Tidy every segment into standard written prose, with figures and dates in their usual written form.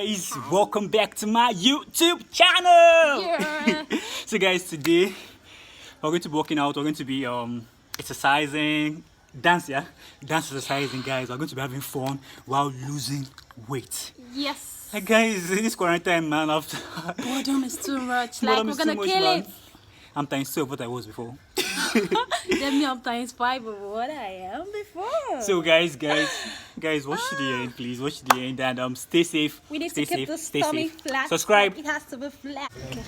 guys, welcome back to my YouTube channel. Yeah. So guys, today we're going to be working out. We're going to be exercising, dance exercising, guys. We're going to be having fun while losing weight. Yes. Hey guys, in this quarantine, man, after Boredom is too much. boredom Like, is we're too gonna much, kill man. it. I'm times 2 of what I was before. Then me, I'm times 5 of what I am before. So guys, watch to the end, please. Watch to the end and stay safe. we need Stay to keep safe. the Stay stomach safe. flat. Subscribe. It has to be flat. Okay.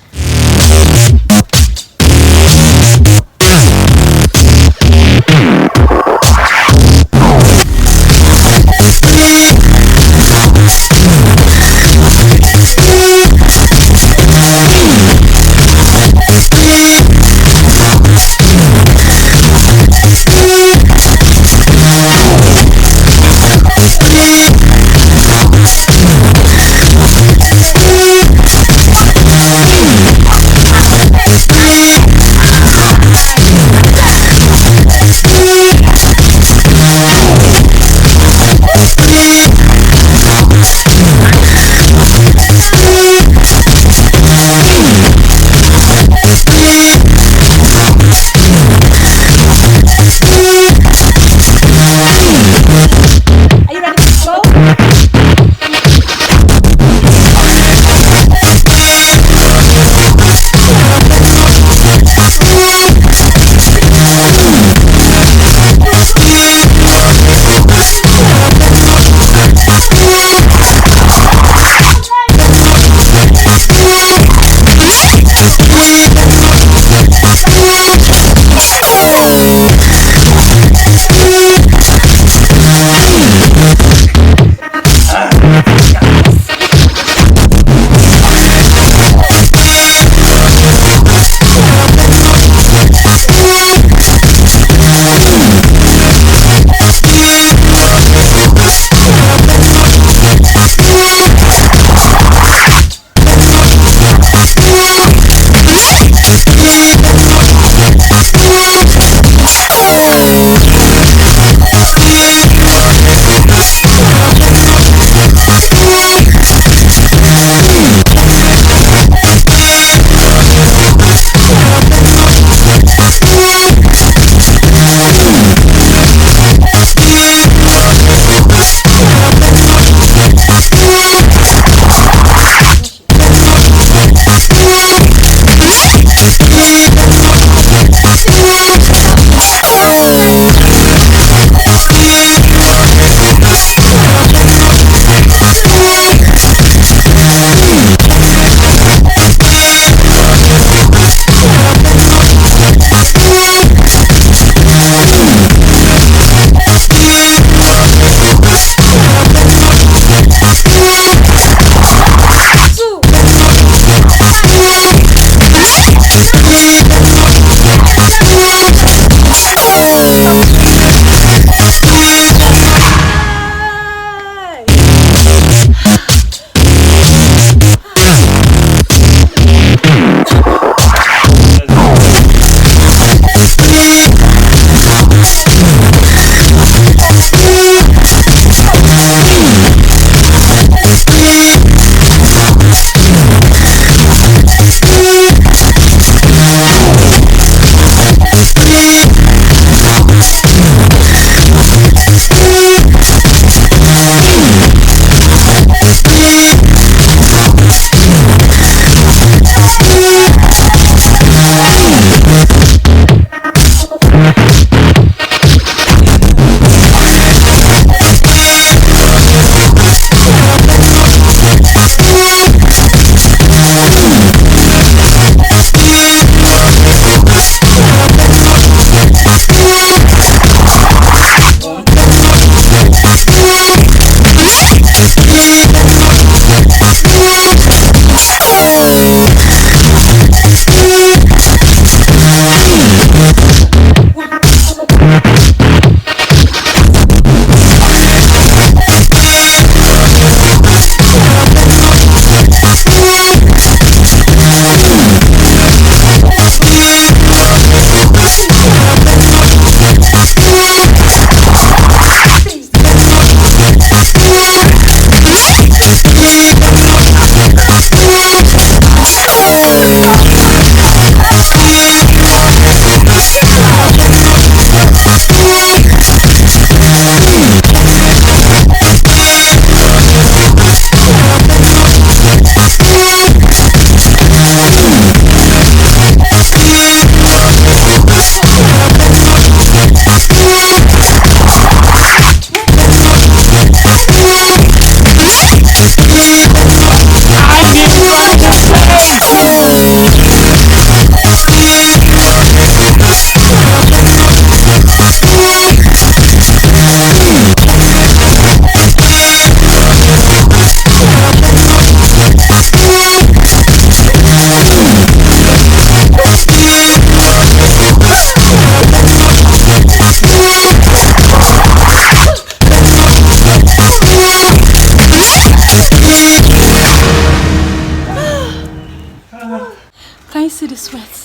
the sweat.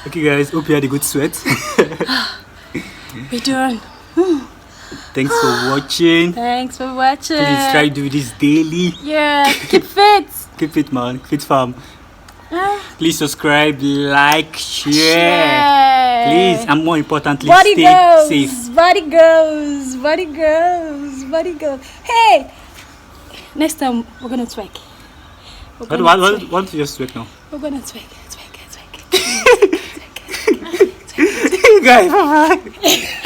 Okay, guys, hope you had a good sweat. We're done. Thanks for watching. Thanks for watching. Please try to do this daily. Yeah, keep fit. Keep fit, man. Fit fam. Ah, Please subscribe, like, share. share. Please, and more importantly, Body stay goes. safe. Body goes. Body goes. Body goes. Hey, next time we're gonna twerk. What do you just twerk now? We're gonna twerk. Guys, bye bye.